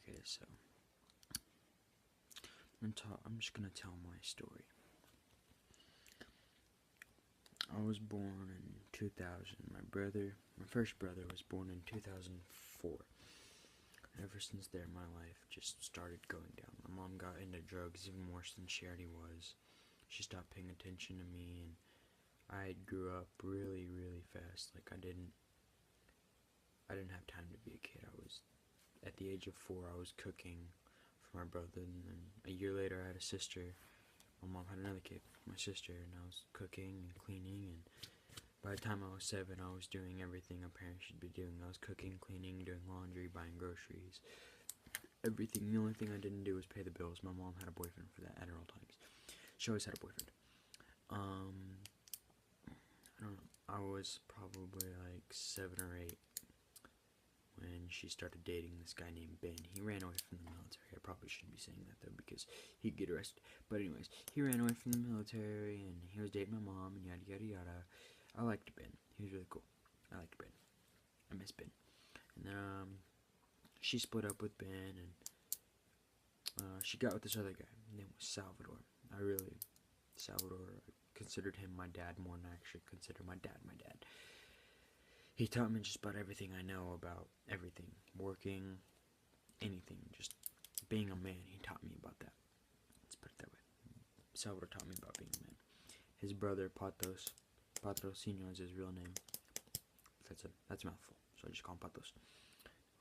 Okay, so I'm just gonna tell my story. I was born in 2000. My first brother, was born in 2004. Ever since there, my life just started going down. My mom got into drugs even worse than she already was. She stopped paying attention to me, and I grew up really, really fast. Like I didn't have time to be a kid. I was at the age of 4. I was cooking for my brother, and then a year later, I had a sister. My mom had another kid, my sister, and I was cooking and cleaning, and by the time I was 7, I was doing everything a parent should be doing. I was cooking, cleaning, doing laundry, buying groceries, everything. The only thing I didn't do was pay the bills. My mom had a boyfriend for that at all times. She always had a boyfriend. I don't know. I was probably like 7 or 8 when she started dating this guy named Ben. He ran away from the military. I probably shouldn't be saying that though because he'd get arrested. But anyways, he ran away from the military and he was dating my mom and yada yada yada. I liked Ben. He was really cool. I liked Ben. I miss Ben. And then she split up with Ben and she got with this other guy. His name was Salvador. Salvador, I considered him my dad more than I actually consider my dad my dad. He taught me just about everything I know about everything. Working, anything. Just being a man. He taught me about that. Let's put it that way. Salvador taught me about being a man. His brother, Patrocinio is his real name. That's a mouthful. So I just call him Patos.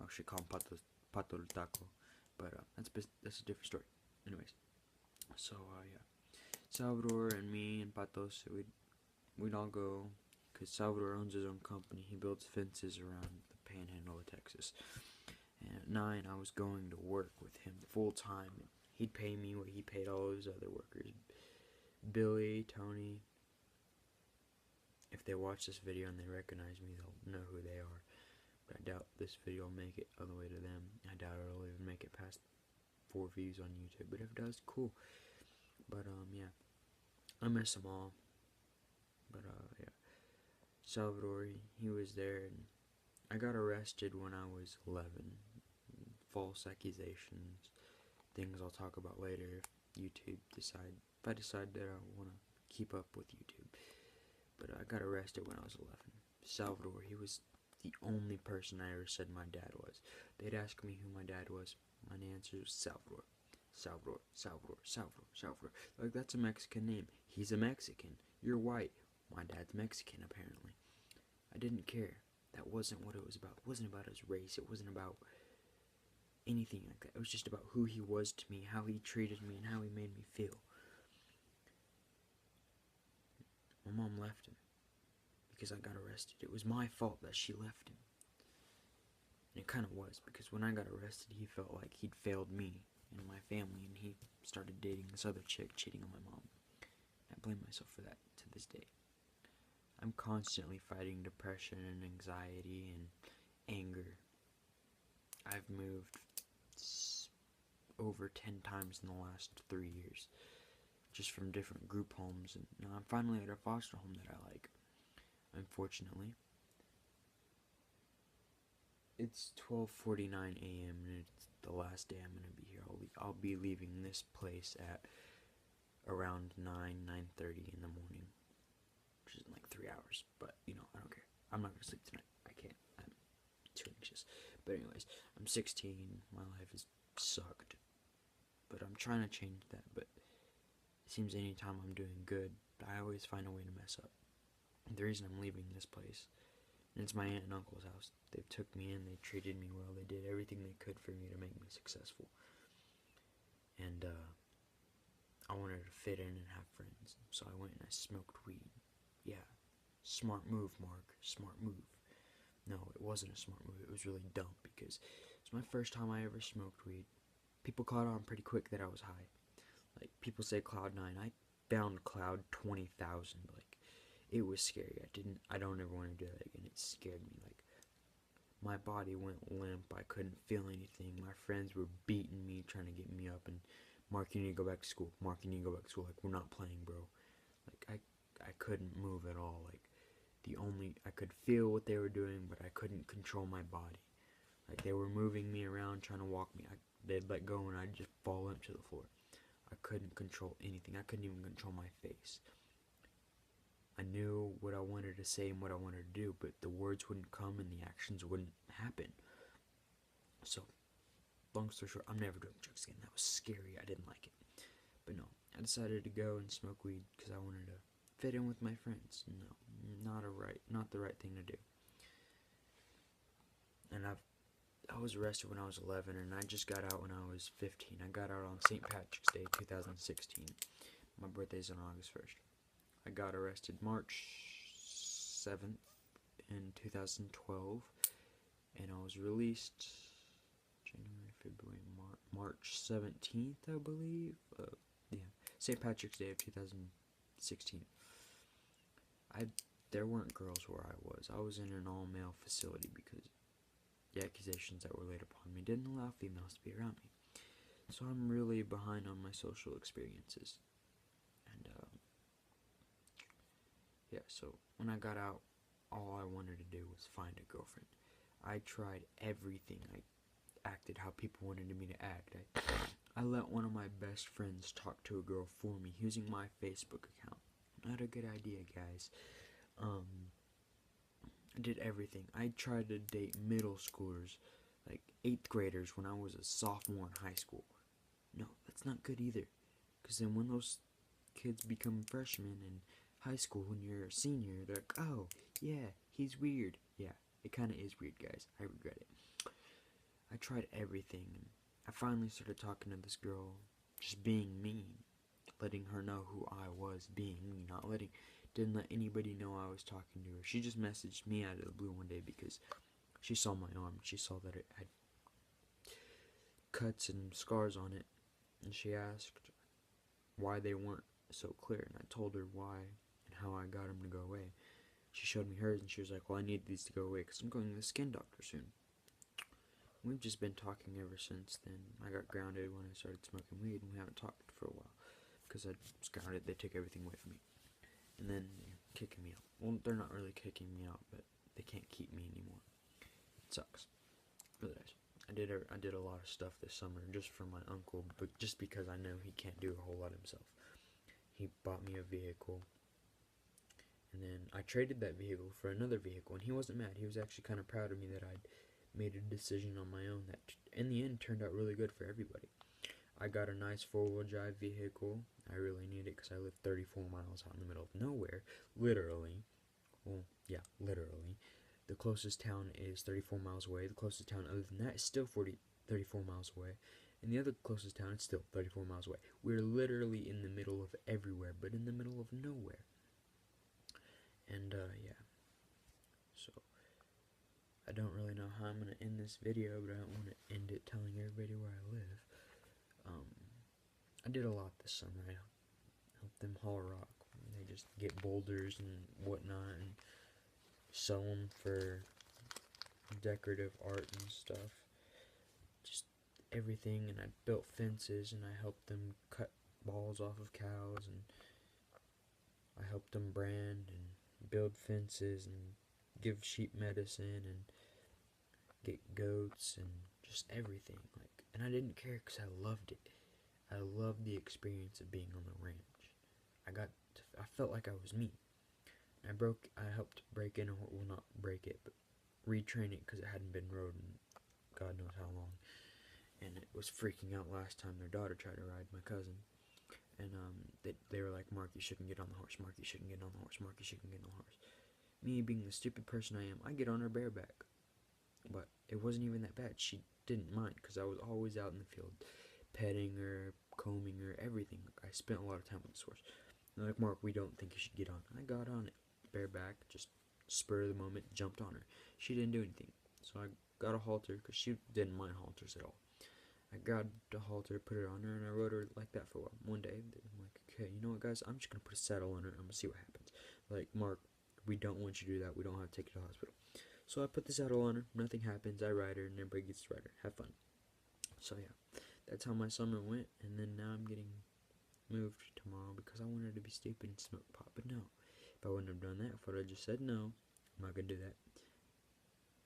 I should call him Pato el Taco. But that's a different story. Anyways. So, yeah. Salvador and me and Patos, we'd all go, because Salvador owns his own company. He builds fences around the panhandle of Texas. And at 9, I was going to work with him full time. He'd pay me what he paid all his other workers. Billy, Tony. If they watch this video and they recognize me, they'll know who they are. But I doubt this video will make it all the way to them. I doubt it'll even make it past 4 views on YouTube. But if it does, cool. But, yeah. I miss them all. But, yeah. Salvador, he was there, and I got arrested when I was 11. False accusations. Things I'll talk about later if I decide that I want to keep up with YouTube. But I got arrested when I was 11. Salvador, he was the only person I ever said my dad was. They'd ask me who my dad was. My answer was Salvador. Salvador, Salvador, Salvador, Salvador. Like, that's a Mexican name. He's a Mexican. You're white. My dad's Mexican, apparently. I didn't care. That wasn't what it was about. It wasn't about his race. It wasn't about anything like that. It was just about who he was to me, how he treated me, and how he made me feel. My mom left him because I got arrested. It was my fault that she left him. And it kind of was, because when I got arrested, he felt like he'd failed me and my family, and he started dating this other chick, cheating on my mom. I blame myself for that to this day. I'm constantly fighting depression and anxiety and anger. I've moved over 10 times in the last 3 years, just from different group homes, and now I'm finally at a foster home that I like. Unfortunately, it's 12:49 a.m. and it's the last day I'm gonna be here. I'll be leaving this place at around 9:30 in the morning, which is in like 3 hours. But I don't care. I'm not gonna sleep tonight. I can't. I'm too anxious. But anyways, I'm 16. My life has sucked, but I'm trying to change that. But it seems anytime I'm doing good, I always find a way to mess up. The reason I'm leaving this place, and it's my aunt and uncle's house. They took me in, they treated me well, they did everything they could for me to make me successful. And I wanted to fit in and have friends, so I went and I smoked weed. Yeah, smart move, Mark, smart move. No, it wasn't a smart move, it was really dumb, because it's my first time I ever smoked weed. People caught on pretty quick that I was high. Like, people say cloud 9, I found cloud 20,000, like, it was scary. I don't ever want to do that again. It scared me. Like, my body went limp. I couldn't feel anything. My friends were beating me, trying to get me up, and Mark, you need to go back to school. Mark, you need to go back to school. Like, we're not playing, bro. Like, I couldn't move at all. Like, I could feel what they were doing, but I couldn't control my body. Like, they were moving me around, trying to walk me. They'd let go and I'd just fall limp to the floor. I couldn't control anything. I couldn't even control my face. I knew what I wanted to say and what I wanted to do, but the words wouldn't come and the actions wouldn't happen. So, long story short, I'm never doing drugs again. That was scary. I didn't like it. But no, I decided to go and smoke weed because I wanted to fit in with my friends. No, not the right thing to do. And I was arrested when I was 11, and I just got out when I was 15. I got out on St. Patrick's Day 2016. My birthday's on August 1st. I got arrested March 7th in 2012, and I was released January, February, March 17th, I believe. Yeah, St. Patrick's Day of 2016. There weren't girls where I was. I was in an all-male facility because the accusations that were laid upon me didn't allow females to be around me. So I'm really behind on my social experiences. And, yeah, so when I got out, all I wanted to do was find a girlfriend. I tried everything. I acted how people wanted me to act. I let one of my best friends talk to a girl for me using my Facebook account. Not a good idea, guys. I did everything. I tried to date middle schoolers, like 8th graders, when I was a sophomore in high school. No, that's not good either. Because then when those kids become freshmen in high school, when you're a senior, they're like, oh, yeah, he's weird. Yeah, it kind of is weird, guys. I regret it. I tried everything. I finally started talking to this girl, just being me, letting her know who I was, being me, didn't let anybody know I was talking to her. She just messaged me out of the blue one day because she saw my arm. She saw that it had cuts and scars on it, and she asked why they weren't so clear, and I told her why and how I got them to go away. She showed me hers, and she was like, well, I need these to go away because I'm going to the skin doctor soon. We've just been talking ever since then. I got grounded when I started smoking weed, and we haven't talked for a while because I was grounded. They took everything away from me, and then they're kicking me out. Well, they're not really kicking me out, but they can't keep me anymore. It sucks. It really does. I did a lot of stuff this summer just for my uncle, but just because I know he can't do a whole lot himself. He bought me a vehicle, and then I traded that vehicle for another vehicle, and he wasn't mad. He was actually kind of proud of me that I'd made a decision on my own that in the end turned out really good for everybody. I got a nice 4-wheel drive vehicle. I really need it because I live 34 miles out in the middle of nowhere, literally. Well, yeah, literally. The closest town is 34 miles away. The closest town other than that is still 34 miles away. And the other closest town is still 34 miles away. We're literally in the middle of everywhere, but in the middle of nowhere. And, yeah. So, I don't really know how I'm going to end this video, but I don't want to end it telling everybody where I live. I did a lot this summer. I helped them haul rock. They just get boulders and whatnot and sell them for decorative art and stuff. Just everything. And I built fences, and I helped them cut balls off of cows, and I helped them brand and build fences and give sheep medicine and get goats and just everything. And I didn't care because I loved it. I loved the experience of being on the ranch. I felt like I was me. I helped break in, well, not break it, but retrain it because it hadn't been rode in God knows how long. And it was freaking out last time their daughter tried to ride my cousin. And they were like, Mark, you shouldn't get on the horse. Mark, you shouldn't get on the horse. Mark, you shouldn't get on the horse. Me being the stupid person I am, I get on her bareback. But it wasn't even that bad. She didn't mind because I was always out in the field petting her, combing her, everything. I spent a lot of time with this horse. They're like, Mark, we don't think you should get on. I got on it, bareback, just spur of the moment, jumped on her. She didn't do anything. So I got a halter because she didn't mind halters at all. I grabbed a halter, put it on her, and I rode her like that for a while. One day, I'm like, okay, you know what, guys? I'm just going to put a saddle on her. I'm going to see what happens. Like, Mark, we don't want you to do that. We don't have to take her to the hospital. So I put the saddle on her. Nothing happens. I ride her, and everybody gets to ride her. Have fun. So, yeah. That's how my summer went. And then now I'm getting moved tomorrow because I wanted to be stupid and smoke pot. But no. If I wouldn't have done that, if I would have just said no, I'm not going to do that,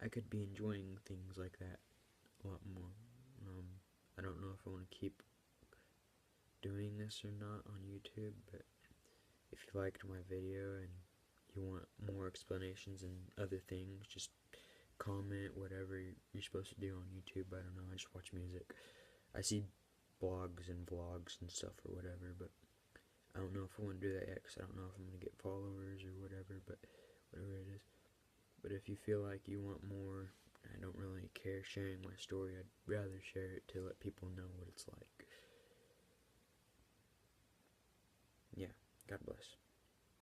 I could be enjoying things like that a lot more. I don't know if I want to keep doing this or not on YouTube, but if you liked my video and you want more explanations and other things, just comment whatever you're supposed to do on YouTube. I don't know, I just watch music. I see blogs and vlogs and stuff or whatever, but I don't know if I want to do that yet, because I don't know if I'm going to get followers or whatever, but whatever it is. But if you feel like you want more, I don't really care sharing my story. I'd rather share it to let people know what it's like. Yeah, God bless.